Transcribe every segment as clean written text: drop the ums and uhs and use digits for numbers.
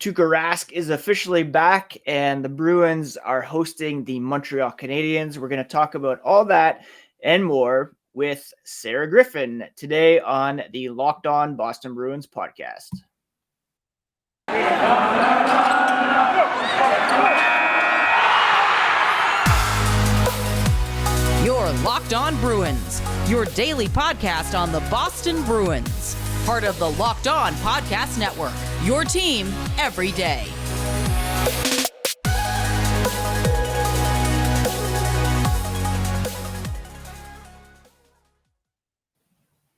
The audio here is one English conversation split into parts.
Tuukka Rask is officially back, and the Bruins are hosting the Montreal Canadiens. We're going to talk about all that and more with Sarah Griffin today on the Locked On Boston Bruins podcast. You're Locked On Bruins, your daily podcast on the Boston Bruins. Part of the Locked On Podcast Network, your team every day.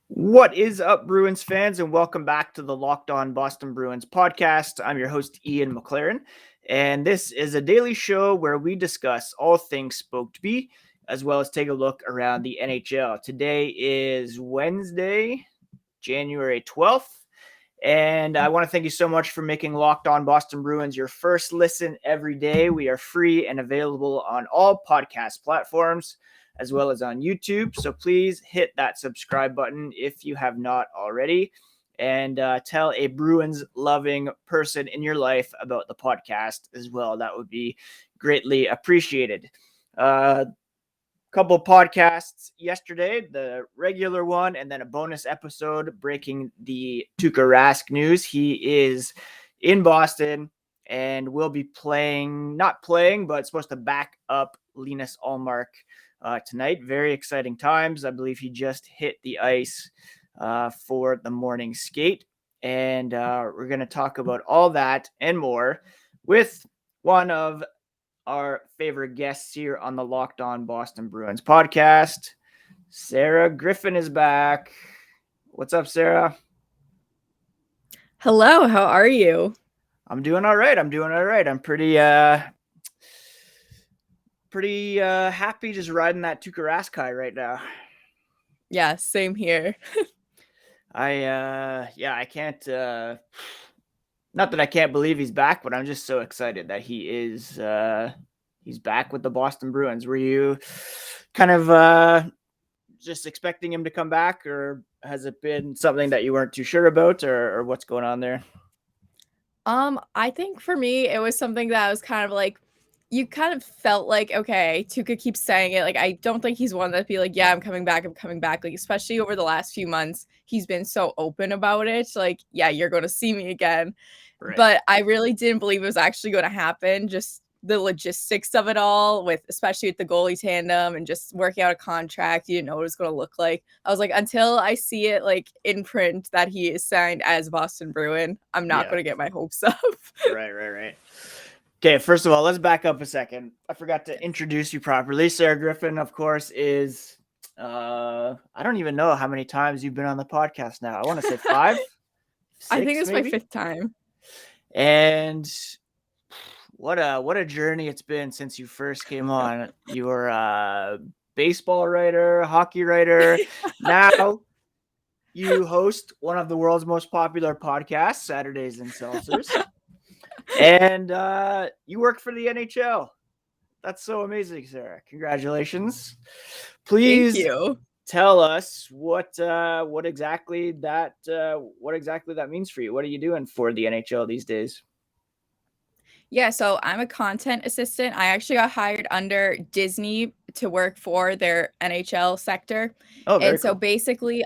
What is up, Bruins fans, and welcome back to the Locked On Boston Bruins podcast. I'm your host, Ian McLaren, and this is a daily show where we discuss all things Spoke to Be, as well as take a look around the NHL. Today is Wednesday, January 12th. And I want to thank you so much for making Locked On Boston Bruins your first listen every day. We are free and available on all podcast platforms, as well as on YouTube. So please hit that subscribe button if you have not already. And tell a Bruins-loving person in your life about the podcast as well. That would be greatly appreciated. Couple podcasts yesterday, the regular one, and then a bonus episode breaking the Tuukka Rask news. He is in Boston and will be not playing, but supposed to back up Linus Ullmark tonight. Very exciting times. I believe he just hit the ice for the morning skate. And we're going to talk about all that and more with one of our favorite guests here on the Locked On Boston Bruins podcast. Sarah Griffin is back. What's up, Sarah? Hello, how are you? I'm doing all right. I'm pretty happy just riding that Tuukka Rask high right now. Yeah, same here. I can't not that I can't believe he's back, but I'm just so excited that he is he's back with the Boston Bruins. Were you kind of just expecting him to come back, or has it been something that you weren't too sure about, or what's going on there? I think for me it was something that I was kind of like, you kind of felt like, okay, Tuukka keeps saying it. Like, I don't think he's one that'd be like, yeah, I'm coming back. Like, especially over the last few months, he's been so open about it. Like, yeah, you're going to see me again. Right. But I really didn't believe it was actually going to happen. Just the logistics of it all, especially with the goalie tandem and just working out a contract, you didn't know what it was going to look like. I was like, until I see it like in print that he is signed as Boston Bruin, I'm not going to get my hopes up. Right. Okay, first of all, let's back up a second. I forgot to introduce you properly. Sarah Griffin, of course, is I don't even know how many times you've been on the podcast now. I want to say 5. 6, I think it's maybe? my 5th time. And what a journey it's been since you first came on. You were a baseball writer, hockey writer. Now you host one of the world's most popular podcasts, Saturdays and Seltzers. And you work for the NHL. That's so amazing, Sarah. Congratulations. Please tell us what exactly that means for you. What are you doing for the NHL these days? Yeah, so I'm a content assistant. I actually got hired under Disney to work for their NHL sector. Oh, very cool. So basically,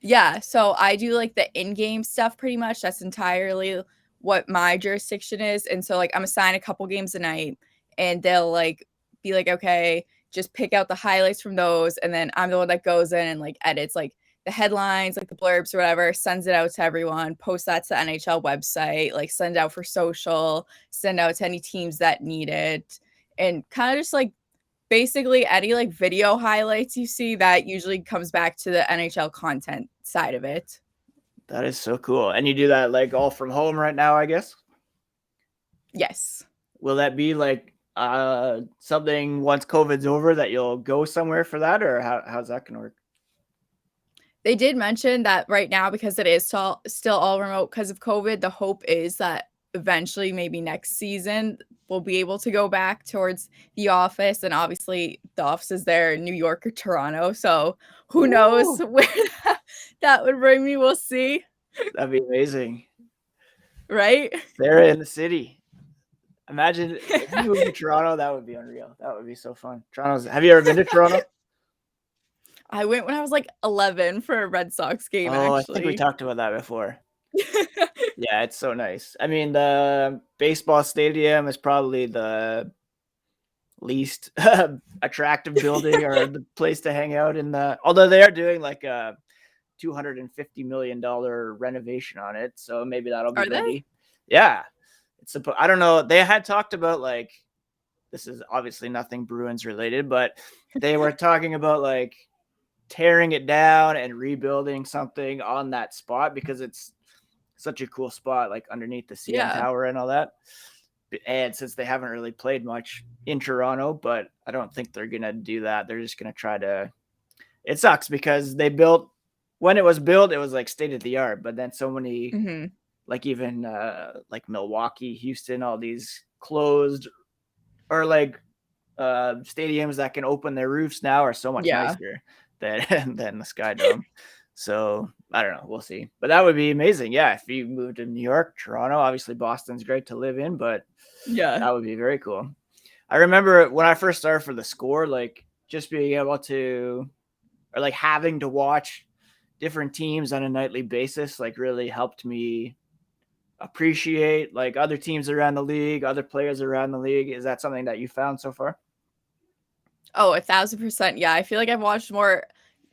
yeah, so I do like the in-game stuff pretty much. That's entirely what my jurisdiction is. And so like I'm assigned a couple games a night, and they'll like be like, okay, just pick out the highlights from those, and then I'm the one that goes in and like edits like the headlines, like the blurbs or whatever, sends it out to everyone, post that to the NHL website, like send out for social, send out to any teams that need it, and kind of just like basically any like video highlights you see, that usually comes back to the NHL content side of it. That is so cool. And you do that like all from home right now, I guess? Yes. Will that be like something once COVID's over that you'll go somewhere for that, or how's that going to work? They did mention that right now, because it is still all remote because of COVID, the hope is that eventually, maybe next season, we'll be able to go back towards the office. And obviously the office is there in New York or Toronto. So who knows where that would bring me. We'll see. That'd be amazing. right? They're in the city. Imagine if you moved to Toronto, that would be unreal. That would be so fun. Have you ever been to Toronto? I went when I was like 11 for a Red Sox game, Oh, I think we actually. talked about that before. Yeah, it's so nice. I mean, the baseball stadium is probably the least attractive building or the place to hang out although they are doing like a $250 million renovation on it. So maybe that'll be Are they? ready. Yeah. I don't know. They had talked about like, this is obviously nothing Bruins related, but they were talking about like tearing it down and rebuilding something on that spot because it's such a cool spot, like underneath the CN Yeah. Tower and all that. And since they haven't really played much in Toronto, but I don't think they're going to do that. They're just going to try to, it sucks because when it was built, it was like state of the art, but then so many, Mm-hmm. like even like Milwaukee, Houston, all these closed or like stadiums that can open their roofs now are so much Yeah. nicer than the Sky Dome. So I don't know. We'll see. But that would be amazing. Yeah. If you moved to New York, Toronto, obviously Boston's great to live in, but Yeah. that would be very cool. I remember when I first started for the Score, like just being able to, or like having to watch different teams on a nightly basis, like really helped me appreciate like other teams around the league, other players around the league. Is that something that you found so far? Oh, 1,000%. Yeah. I feel like I've watched more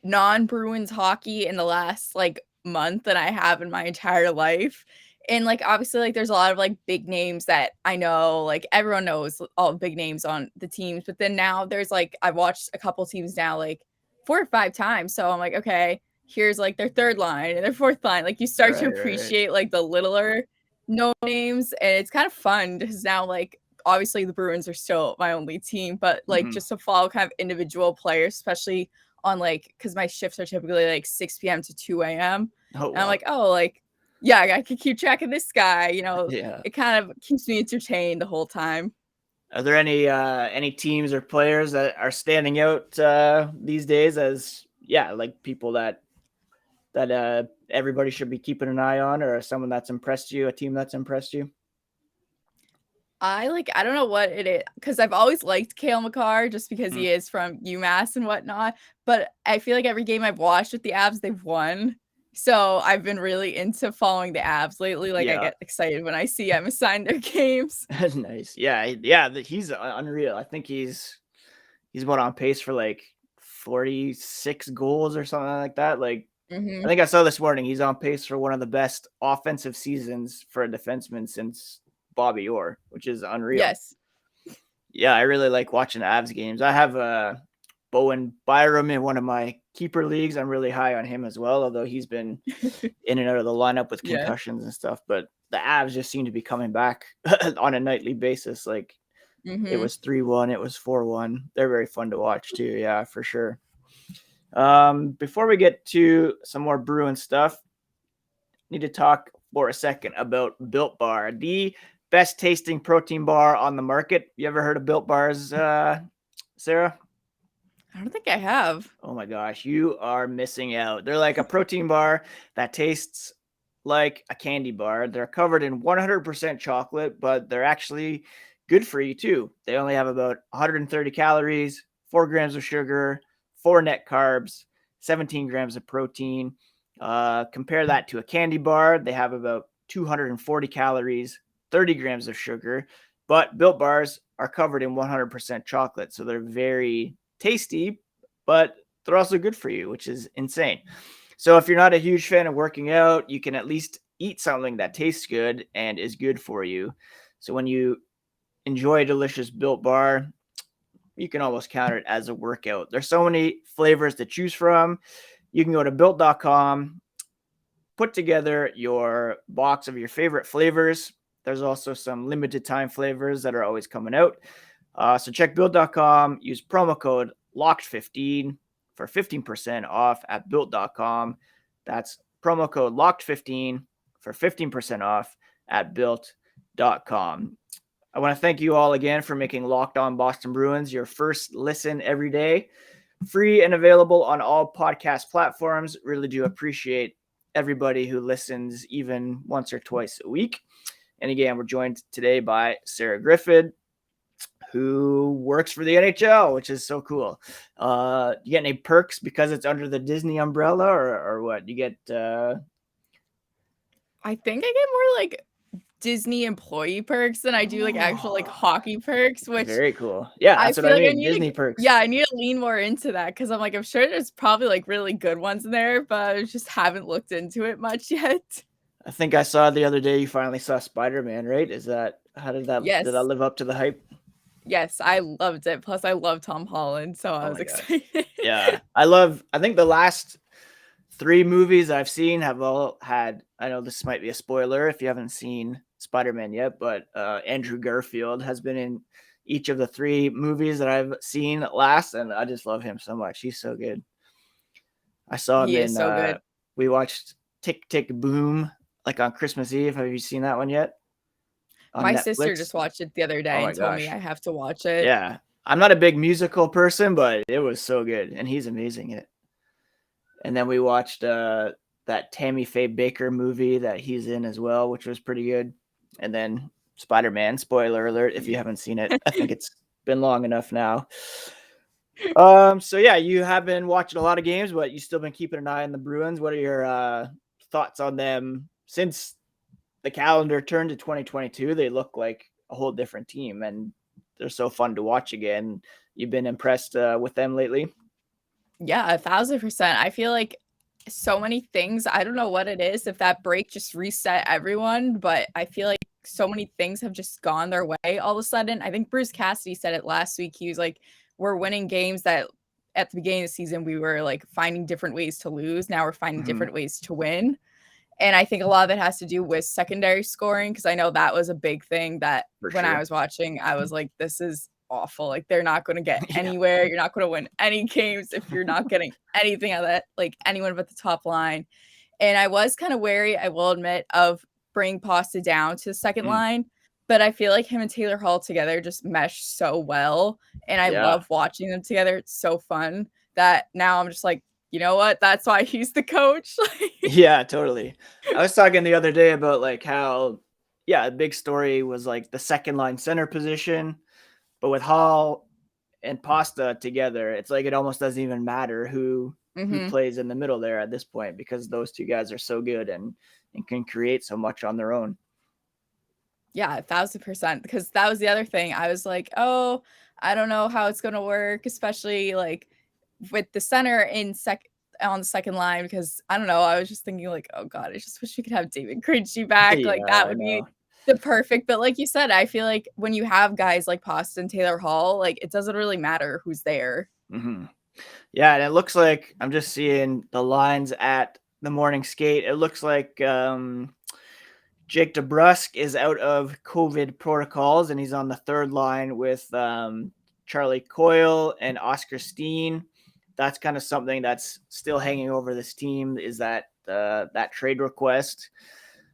non-Bruins hockey in the last like month than I have in my entire life. And like obviously like there's a lot of like big names that I know, like everyone knows all the big names on the teams, but then now there's like I've watched a couple teams now like 4 or 5 times. So I'm like, okay, here's like their third line and their fourth line. Like you start to Right. appreciate like the littler no names, and it's kind of fun because now like obviously the Bruins are still my only team, but like Mhm. just to follow kind of individual players, especially on like because my shifts are typically like 6 p.m. to 2 a.m. Oh, And I'm wow. like, oh, like, yeah, I could keep track of this guy. Yeah. It kind of keeps me entertained the whole time. Are there any teams or players that are standing out these days as like people that everybody should be keeping an eye on, or someone that's impressed you, a team that's impressed you? I don't know what it is because I've always liked Cale Makar just because Mm. he is from UMass and whatnot. But I feel like every game I've watched with the Avs, they've won. So I've been really into following the Avs lately. Like I Yeah. get excited when I see them assign their games. Nice. Yeah. He's unreal. I think he's what, on pace for like 46 goals or something like that. Like I Hmm. think I saw this morning he's on pace for one of the best offensive seasons for a defenseman since Bobby Orr, which is unreal. Yes. Yeah, I really like watching the Avs games. I have Bowen Byram in one of my keeper leagues. I'm really high on him as well, although he's been in and out of the lineup with Yeah. concussions and stuff. But the Avs just seem to be coming back on a nightly basis. Like it Hmm. was 3-1, it was 4-1. They're very fun to watch too. Yeah, for sure. Before we get to some more Bruin stuff, need to talk for a second about Built Bar, the best tasting protein bar on the market. You ever heard of Built Bars, Sarah? I don't think I have. Oh my gosh, you are missing out. They're like a protein bar that tastes like a candy bar. They're covered in 100% chocolate, but they're actually good for you too. They only have about 130 calories, 4 grams of sugar, 4 net carbs, 17 grams of protein. Compare that to a candy bar. They have about 240 calories, 30 grams of sugar, but Built Bars are covered in 100% chocolate. So they're very tasty, but they're also good for you, which is insane. So if you're not a huge fan of working out, you can at least eat something that tastes good and is good for you. So when you enjoy a delicious Built Bar, you can almost count it as a workout. There's so many flavors to choose from. You can go to built.com, put together your box of your favorite flavors. There's also some limited time flavors that are always coming out. So check build.com, use promo code LOCKED15 for 15% off at built.com. That's promo code LOCKED15 for 15% off at built.com. I want to thank you all again for making Locked On Boston Bruins your first listen every day. Free and available on all podcast platforms. Really do appreciate everybody who listens even once or twice a week. And again, we're joined today by Sarah Griffin, who works for the NHL, which is so cool. You get any perks because it's under the Disney umbrella, or what? You get I think I get more like Disney employee perks than I do like actual like hockey perks, which very cool. Yeah, I that's what feel I like I mean. need Disney to, perks. yeah, I need to lean more into that because I'm like, I'm sure there's probably like really good ones in there, but I just haven't looked into it much yet. I think I saw the other day you finally saw Spider-Man, right? Is that how did that Yes. live up to the hype? Yes, I loved it. Plus, I love Tom Holland, so I Oh was my gosh. excited. Yeah. I think the last 3 movies I've seen have all had, I know this might be a spoiler if you haven't seen Spider-Man yet, but Andrew Garfield has been in each of the 3 movies that I've seen last, and I just love him so much. He's so good. I saw him He is in so good. we watched Tick Tick Boom like on Christmas Eve. Have you seen that one yet? On My sister Netflix? just watched it the other Oh day my and told me gosh. I have to watch it. Yeah. I'm not a big musical person, but it was so good, and he's amazing in it. And then we watched that Tammy Faye Baker movie that he's in as well, which was pretty good. And then Spider-Man, spoiler alert if you haven't seen it. I think it's been long enough now. So yeah, you have been watching a lot of games, but you still been keeping an eye on the Bruins. What are your thoughts on them since the calendar turned to 2022? They look like a whole different team, and they're so fun to watch again. You've been impressed with them lately? Yeah, 1,000%. I feel like so many things. I don't know what it is, if that break just reset everyone, but I feel like so many things have just gone their way all of a sudden. I think Bruce Cassidy said it last week. He was like, we're winning games that at the beginning of the season we were like finding different ways to lose. Now we're finding different ways to win. And I think a lot of it has to do with secondary scoring, because I know that was a big thing that when I was watching, I was like, this is awful. Like, they're not going to get anywhere. You're not going to win any games if you're not getting anything out of that, like anyone but the top line. And I was kind of wary, I will admit, of bringing Pasta down to the second line. But I feel like him and Taylor Hall together just mesh so well. And I love watching them together. It's so fun that now I'm just like, you know what? That's why he's the coach. Yeah, totally. I was talking the other day about like how, a big story was like the second line center position, but with Hall and Pasta together, it's like it almost doesn't even matter who plays in the middle there at this point, because those 2 guys are so good and can create so much on their own. Yeah, 1,000%. Because that was the other thing. I was like, oh, I don't know how it's gonna work, especially like with the center on the second line, because I don't know. I was just thinking like, oh god, I just wish we could have David Krejci back. Like that would be the perfect. But like you said, I feel like when you have guys like Pasta and Taylor Hall, like it doesn't really matter who's there. Yeah, and it looks like I'm just seeing the lines at the morning skate. It looks like Jake DeBrusk is out of COVID protocols, and he's on the third line with Charlie Coyle and Oscar Steen. That's kind of something that's still hanging over this team, is that trade request.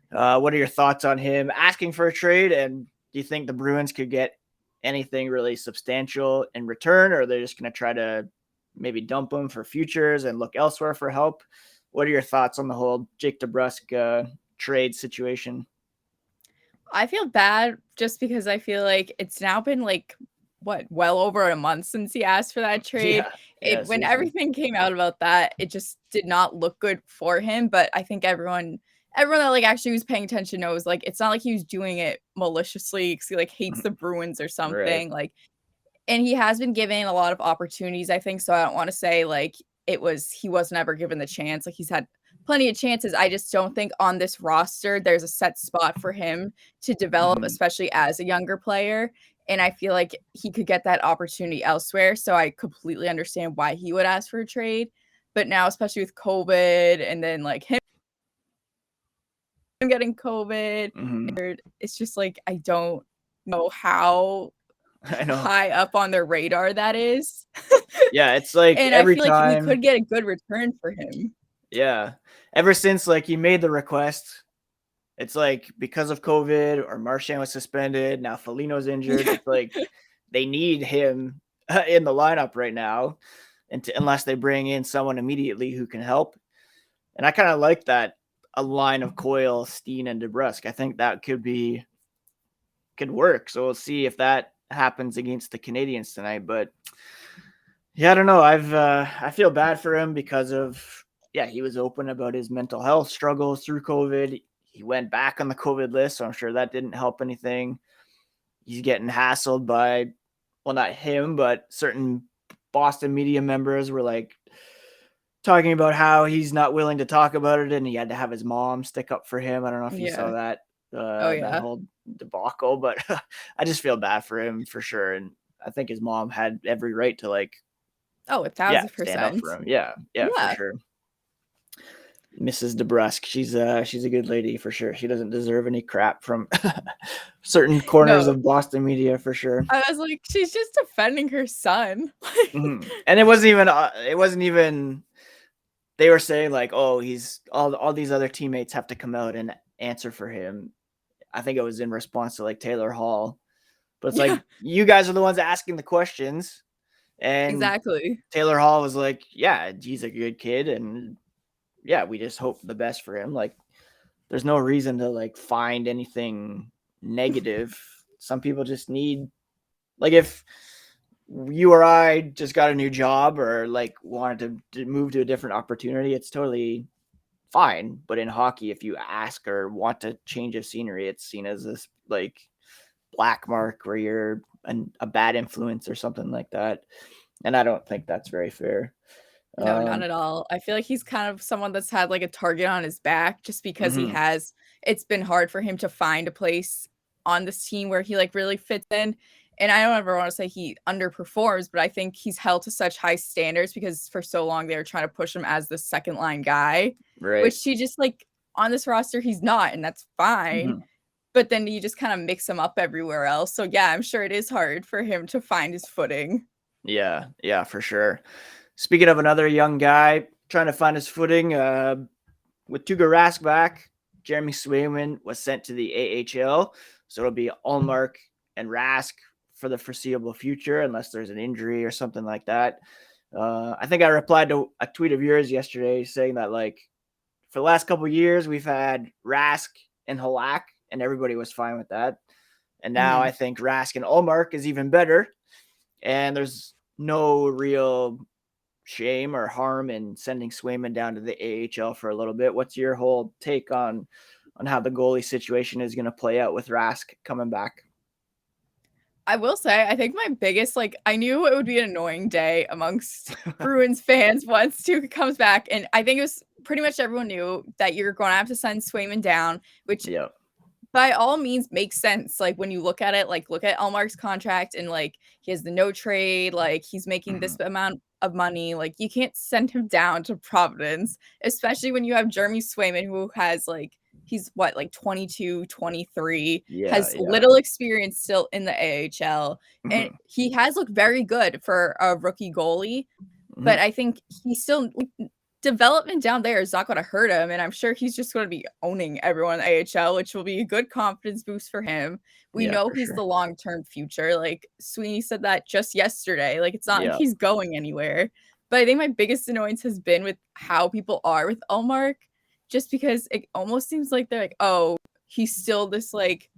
What are your thoughts on him asking for a trade? And do you think the Bruins could get anything really substantial in return, or are they just going to try to maybe dump him for futures and look elsewhere for help? What are your thoughts on the whole Jake DeBrusk trade situation? I feel bad just because I feel like it's now been like well over a month since he asked for that trade. When everything came out about that, it just did not look good for him. But I think everyone that like actually was paying attention knows like it's not like he was doing it maliciously because he like hates the Bruins or something. Like, and he has been given a lot of opportunities, I think. So I don't want to say like he wasn't ever given the chance. Like, he's had plenty of chances. I just don't think on this roster there's a set spot for him to develop, especially as a younger player. And I feel like he could get that opportunity elsewhere. So I completely understand why he would ask for a trade. But now, especially with COVID and then like him getting COVID, it's just like I don't know how high up on their radar that is. Yeah, it's like and every I feel time like we could get a good return for him. Yeah. Ever since like he made the request, it's like because of COVID or Marchand was suspended, now Foligno's injured. It's like they need him in the lineup right now, unless they bring in someone immediately who can help. And I kind of like that a line of Coyle, Steen, and DeBrusk. I think that could work. So we'll see if that happens against the Canadiens tonight. But yeah, I don't know. I feel bad for him because of he was open about his mental health struggles through COVID. He went back on the COVID list, so I'm sure that didn't help anything. He's getting hassled by, well, not him, but certain Boston media members were like talking about how he's not willing to talk about it, and he had to have his mom stick up for him. I don't know if you saw that that whole debacle, but I just feel bad for him for sure. And I think his mom had every right to 1,000%. stand up for him. Yeah, for sure. Mrs. DeBrusk, she's a good lady for sure. She doesn't deserve any crap from certain corners of Boston media for sure. I was like, she's just defending her son. Mm-hmm. And it wasn't even. They were saying like, oh, he's all these other teammates have to come out and answer for him. I think it was in response to like Taylor Hall, but it's like you guys are the ones asking the questions, and exactly. Taylor Hall was like, yeah, he's a good kid, and yeah, we just hope the best for him. Like, there's no reason to like find anything negative. Some people just need, like, if you or I just got a new job or like wanted to move to a different opportunity, it's totally fine. But in hockey, if you ask or want to change of scenery, it's seen as this like black mark where you're a bad influence or something like that. And I don't think that's very fair. No, not at all. I feel like he's kind of someone that's had like a target on his back just because it's been hard for him to find a place on this team where he like really fits in. And I don't ever want to say he underperforms, but I think he's held to such high standards because for so long they were trying to push him as the second line guy, which he just like on this roster, he's not, and that's fine. But then you just kind of mix him up everywhere else. So yeah, I'm sure it is hard for him to find his footing. Yeah, for sure. Speaking of another young guy trying to find his footing, with Tuukka Rask back, Jeremy Swayman was sent to the AHL. So it'll be Ullmark and Rask for the foreseeable future, unless there's an injury or something like that. I think I replied to a tweet of yours yesterday saying that, like, for the last couple of years, we've had Rask and Halak, and everybody was fine with that. And now I think Rask and Ullmark is even better. And there's no real shame or harm in sending Swayman down to the AHL for a little bit. What's your whole take on how the goalie situation is going to play out with Rask coming back? I will say, I think my biggest, like, I knew it would be an annoying day amongst Bruins fans once Tuukka comes back. And I think it was pretty much everyone knew that you're going to have to send Swayman down, which by all means makes sense. Like, when you look at it, like, look at Ullmark's contract and, like, he has the no trade, like, he's making this amount of money. Like, you can't send him down to Providence, especially when you have Jeremy Swayman, who has, like, he's what, like 22, 23, has little experience still in the AHL. And he has looked very good for a rookie goalie, but I think he's still development down there is not going to hurt him. And I'm sure he's just going to be owning everyone in the AHL, which will be a good confidence boost for him. We know he's the long-term future. Like Sweeney said that just yesterday. Like, it's not like he's going anywhere. But I think my biggest annoyance has been with how people are with Ullmark. Just because it almost seems like they're like, oh, he's still this like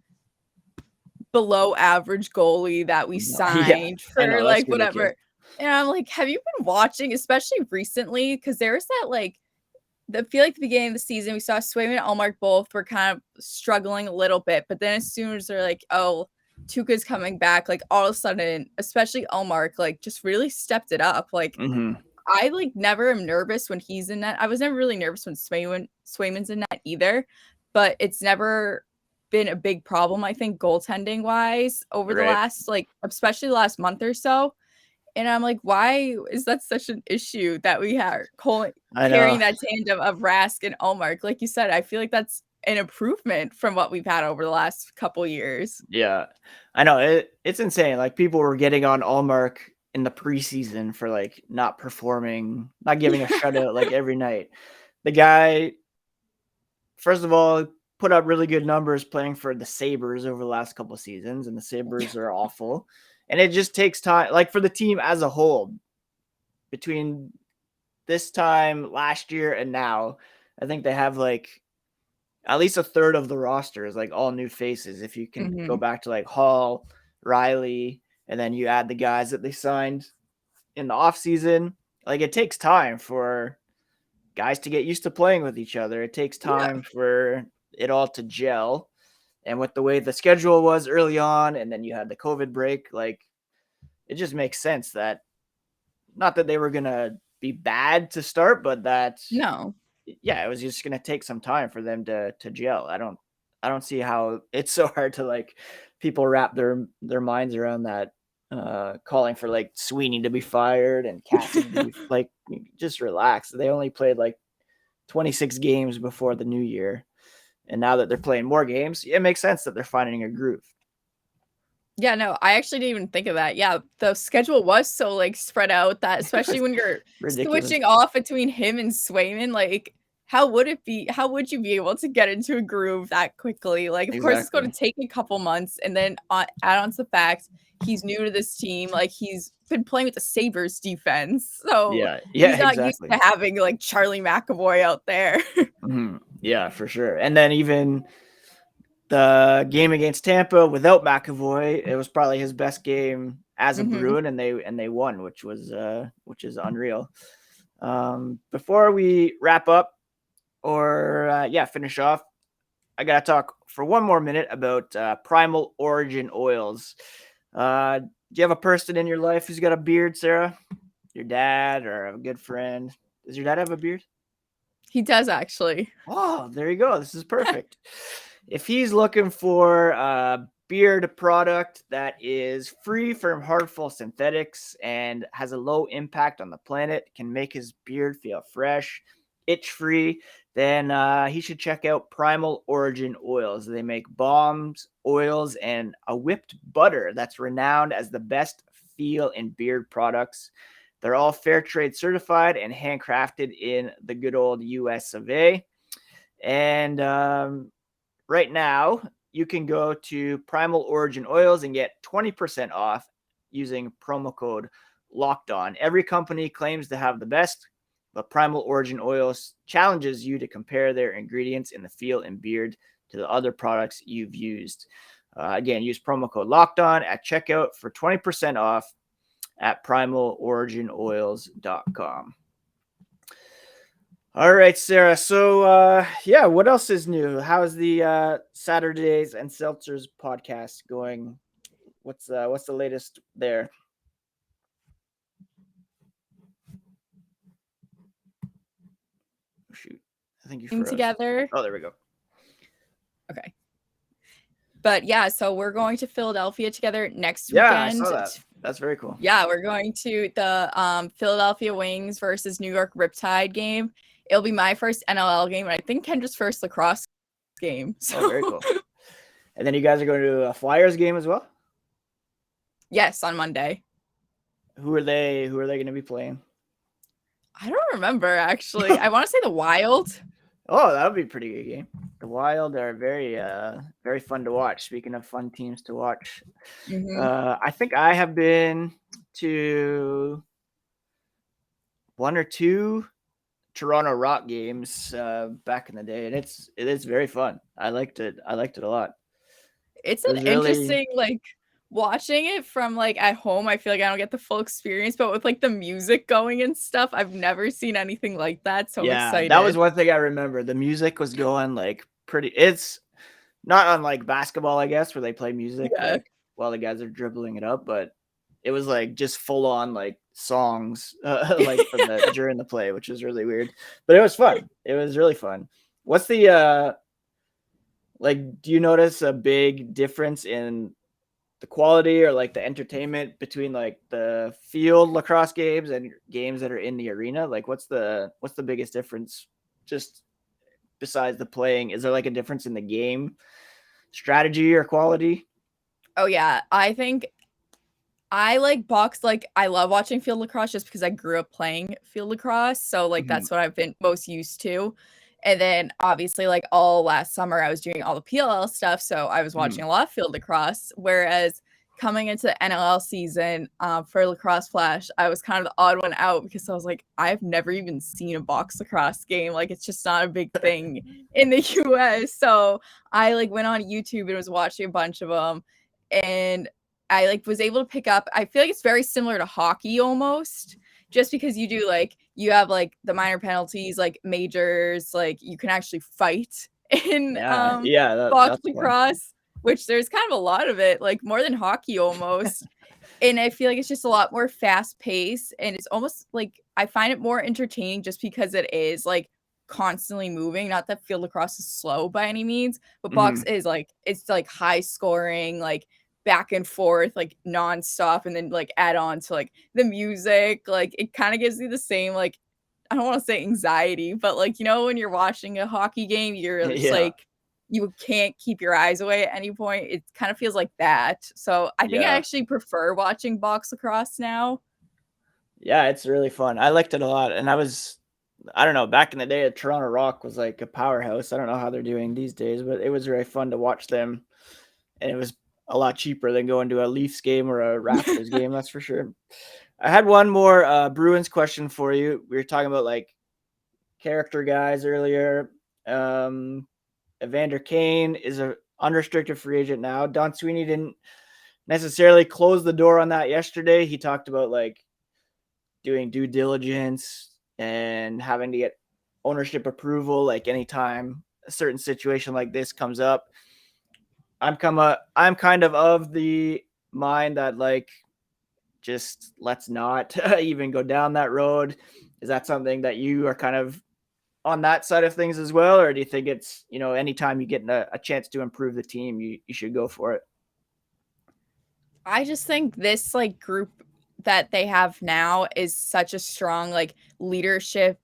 below average goalie that we signed for like whatever. And I'm like, have you been watching, especially recently? Because there was that like, I feel like the beginning of the season, we saw Swayman and Ullmark both were kind of struggling a little bit. But then as soon as they're like, oh, Tuukka's coming back, like all of a sudden, especially Ullmark, like just really stepped it up. Like, I like never am nervous when he's in net. I was never really nervous when Swayman's in net either, but it's never been a big problem, I think, goaltending wise over the last, like, especially the last month or so. And I'm like, why is that such an issue that we are carrying that tandem of Rask and Ullmark? Like you said, I feel like that's an improvement from what we've had over the last couple years. Yeah, I know. It's insane. Like, people were getting on Ullmark in the preseason for like not performing, not giving a shutout like every night. The guy, first of all, put up really good numbers playing for the Sabres over the last couple of seasons, and the Sabres are awful. And it just takes time, like for the team as a whole, between this time last year and now, I think they have like at least a third of the roster is like all new faces. If you can go Mhm. back to like Hall, Riley, and then you add the guys that they signed in the offseason, like it takes time for guys to get used to playing with each other. It takes Yeah. time for it all to gel. And with the way the schedule was early on, and then you had the COVID break, like it just makes sense that not that they were gonna be bad to start, but that No. yeah, it was just gonna take some time for them to gel. I don't see how it's so hard to like people wrap their minds around that calling for like Sweeney to be fired and Cassidy to be like just relax. They only played like 26 games before the new year. And now that they're playing more games, it makes sense that they're finding a groove. Yeah, no, I actually didn't even think of that. Yeah, the schedule was so, like, spread out that especially when you're Ridiculous. switching off between him and Swayman, like, how would you be able to get into a groove that quickly? Like, of course, it's gonna Exactly. take a couple months, and then add on to the fact he's new to this team, like, he's been playing with the Sabres defense, so Yeah. he's Yeah, not used exactly. to having, like, Charlie McAvoy out there. Yeah, for sure. And then even the game against Tampa without McAvoy, it was probably his best game as a Mhm. Bruin, and they won, which is unreal. Before we wrap up or finish off, I gotta talk for one more minute about Primal Origin oils. Do you have a person in your life who's got a beard, Sarah? Your dad or a good friend? Does your dad have a beard? He does actually. Oh, there you go. This is perfect. If he's looking for a beard product that is free from harmful synthetics and has a low impact on the planet, can make his beard feel fresh, itch free, then he should check out Primal Origin Oils. They make balms, oils, and a whipped butter that's renowned as the best feel in beard products. They're all fair trade certified and handcrafted in the good old US of A. And right now, you can go to Primal Origin Oils and get 20% off using promo code Locked On. Every company claims to have the best, but Primal Origin Oils challenges you to compare their ingredients in the feel and beard to the other products you've used. Again, use promo code Locked On at checkout for 20% off at primaloriginoils.com. All right, Sarah. So, what else is new? How's the Saturdays and Seltzers podcast going? What's the latest there? Oh, shoot, I think you froze. Together. Oh, there we go. Okay. But yeah, so we're going to Philadelphia together next Yeah, I weekend. saw that. That's very cool. Yeah, we're going to the Philadelphia Wings versus New York Riptide game. It'll be my first NLL game, and I think Kendra's first lacrosse game. So. Oh, very cool. And then you guys are going to a Flyers game as well? Yes, on Monday. Who are they going to be playing? I don't remember actually. I want to say the Wild. Oh, that would be a pretty good game. The Wild are very fun to watch. Speaking of fun teams to watch, I think I have been to one or two Toronto Rock games back in the day, and it is very fun. I liked it a lot. It's an interesting watching it from at home. I feel like I don't get the full experience, but with the music going and stuff, I've never seen anything like that. So I'm excited. That was one thing I remember. The music was going pretty. It's not unlike basketball, I guess, where they play music while the guys are dribbling it up, but it was just full on songs during the play, which was really weird, but it was fun. It was really fun. What's the do you notice a big difference in the quality or the entertainment between the field lacrosse games and games that are in the arena? What's the biggest difference just besides the playing? Is there a difference in the game strategy or quality? Oh yeah, I think I like box. I love watching field lacrosse just because I grew up playing field lacrosse. So that's what I've been most used to. And then obviously all last summer I was doing all the PLL stuff. So I was watching a lot of field lacrosse. Whereas coming into the NLL season for Lacrosse Flash, I was kind of the odd one out because I was like, I've never even seen a box lacrosse game. Like, it's just not a big thing in the US. So I like went on YouTube and was watching a bunch of them, and I like was able to pick up. I feel like it's very similar to hockey almost, just because you have like the minor penalties, like majors, like you can actually fight in box that's fun. lacrosse, which there's kind of a lot of it, like more than hockey almost. And I feel like it's just a lot more fast paced, and it's almost like I find it more entertaining just because it is like constantly moving. Not that field lacrosse is slow by any means, but box is like, it's like high scoring, like back and forth, like nonstop, and then like add on to like the music, like it kind of gives you the same, like, I don't want to say anxiety, but like, when you're watching a hockey game, you're just like, you can't keep your eyes away at any point. It kind of feels like that. So I think I actually prefer watching box lacrosse now. Yeah, it's really fun. I liked it a lot. And I don't know, back in the day, Toronto Rock was like a powerhouse. I don't know how they're doing these days, but it was very fun to watch them. And it was a lot cheaper than going to a Leafs game or a Raptors game, that's for sure. I had one more Bruins question for you. We were talking about like character guys earlier. Evander Kane is an unrestricted free agent now. Don Sweeney didn't necessarily close the door on that yesterday. He talked about like doing due diligence and having to get ownership approval, like anytime a certain situation like this comes up. I'm kind of the mind that like, just let's not even go down that road. Is that something that you are kind of on that side of things as well? Or do you think it's, anytime you get a chance to improve the team, you should go for it? I just think this like group that they have now is such a strong like leadership.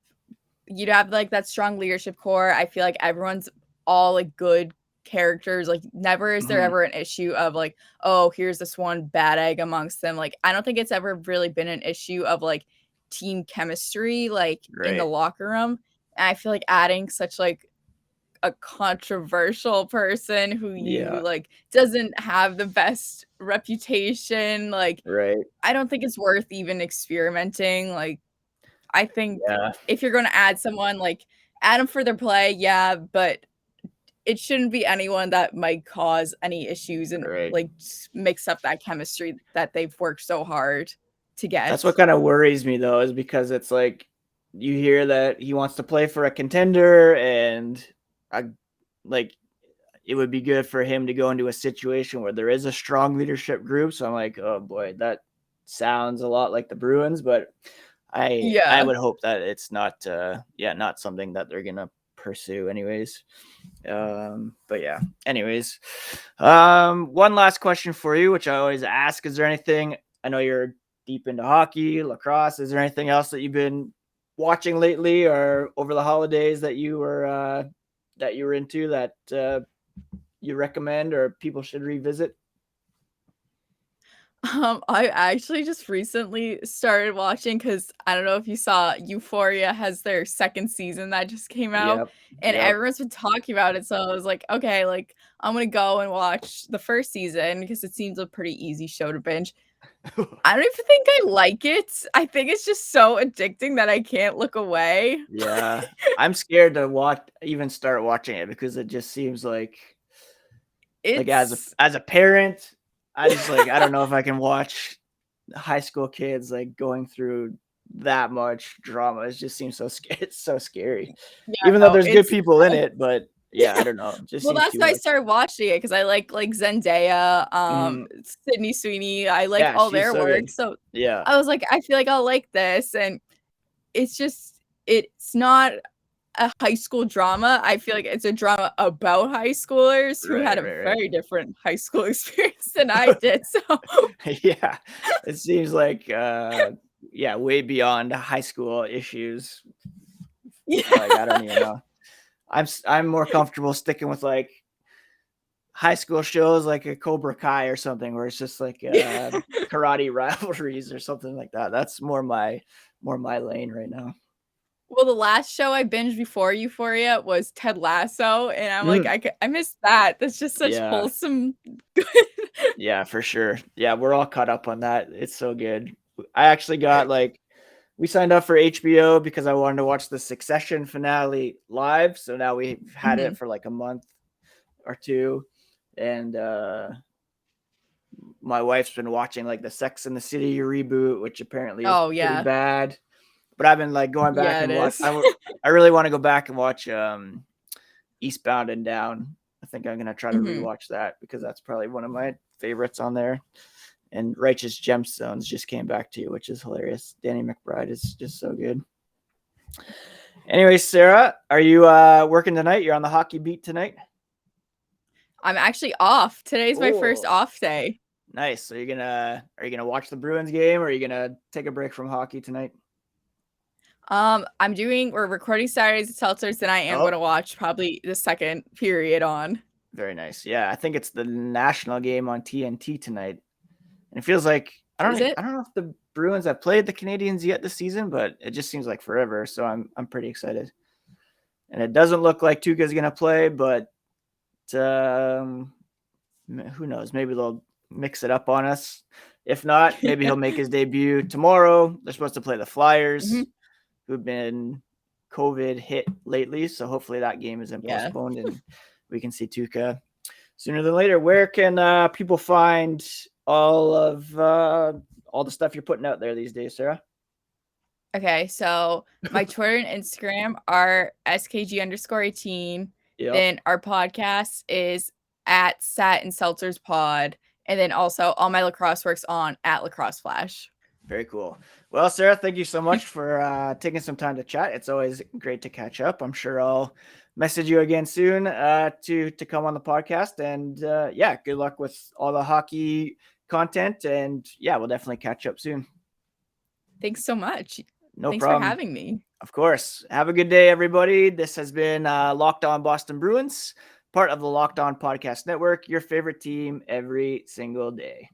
You'd have like that strong leadership core. I feel like everyone's all like good characters. Like never is there ever an issue of like, oh, here's this one bad egg amongst them. Like I don't think it's ever really been an issue of like team chemistry like in the locker room. And I feel like adding such like a controversial person who you like doesn't have the best reputation, like I don't think it's worth even experimenting. Like I think if you're going to add someone, like add them for their play, but it shouldn't be anyone that might cause any issues and like mix up that chemistry that they've worked so hard to get. That's what kind of worries me though, is because it's like you hear that he wants to play for a contender, and like it would be good for him to go into a situation where there is a strong leadership group. So I'm like, oh boy, that sounds a lot like the Bruins, but I would hope that it's not not something that they're gonna pursue anyways. But yeah, anyways, one last question for you, which I always ask: is there anything, I know you're deep into hockey, lacrosse, is there anything else that you've been watching lately or over the holidays that you were into that you recommend or people should revisit? I actually just recently started watching, because I don't know if you saw, Euphoria has their second season that just came out, and everyone's been talking about it. So I was like, okay, like I'm gonna go and watch the first season because it seems a pretty easy show to binge. I don't even think I like it. I think it's just so addicting that I can't look away. Yeah, I'm scared to even start watching it because it just seems like as a parent, I just like, I don't know if I can watch high school kids like going through that much drama. It just seems so it's so scary. Even though there's good people in it, but I don't know. Just well, that's why I started watching it, because I like Zendaya, Sydney Sweeney. I like all their work. So I was like, I feel like I'll like this, and it's not a high school drama. I feel like it's a drama about high schoolers who had a very different high school experience than I did. So it seems like way beyond high school issues. Like, I don't even know. I'm more comfortable sticking with like high school shows like a Cobra Kai or something, where it's just like karate rivalries or something like that. That's more my lane right now. Well, the last show I binged before Euphoria was Ted Lasso, and I'm like, I missed that. That's just such wholesome, good Yeah, for sure. Yeah, we're all caught up on that. It's so good. I actually got we signed up for HBO because I wanted to watch the Succession finale live. So now we've had it for like a month or two. And my wife's been watching like the Sex and the City reboot, which apparently is pretty bad. But I've been like going back and watch. I really want to go back and watch Eastbound and Down. I think I'm gonna try to rewatch that because that's probably one of my favorites on there. And Righteous Gemstones just came back to you, which is hilarious. Danny McBride is just so good. Anyway, Sarah, are you working tonight? You're on the hockey beat tonight? I'm actually off. Today's my first off day. Nice. So are you gonna watch the Bruins game, or are you gonna take a break from hockey tonight? We're recording Saturdays at Seltzers, and I am going to watch probably the second period on. Very nice. Yeah, I think it's the national game on TNT tonight. And it feels like I don't know if the Bruins have played the Canadiens yet this season, but it just seems like forever. So I'm pretty excited. And it doesn't look like Tuukka's gonna play, but who knows? Maybe they'll mix it up on us. If not, maybe he'll make his debut tomorrow. They're supposed to play the Flyers, who've been COVID hit lately. So hopefully that game isn't postponed and we can see Tuukka sooner than later. Where can people find all the stuff you're putting out there these days, Sarah? Okay, so my Twitter and Instagram are SKG_18. Then our podcast is at Sat and Seltzers Pod. And then also all my lacrosse works on at Lacrosse Flash. Very cool. Well, Sarah, thank you so much for taking some time to chat. It's always great to catch up. I'm sure I'll message you again soon to come on the podcast. And good luck with all the hockey content. And we'll definitely catch up soon. Thanks so much. Thanks for having me. Of course. Have a good day, everybody. This has been Locked On Boston Bruins, part of the Locked On Podcast Network, your favorite team every single day.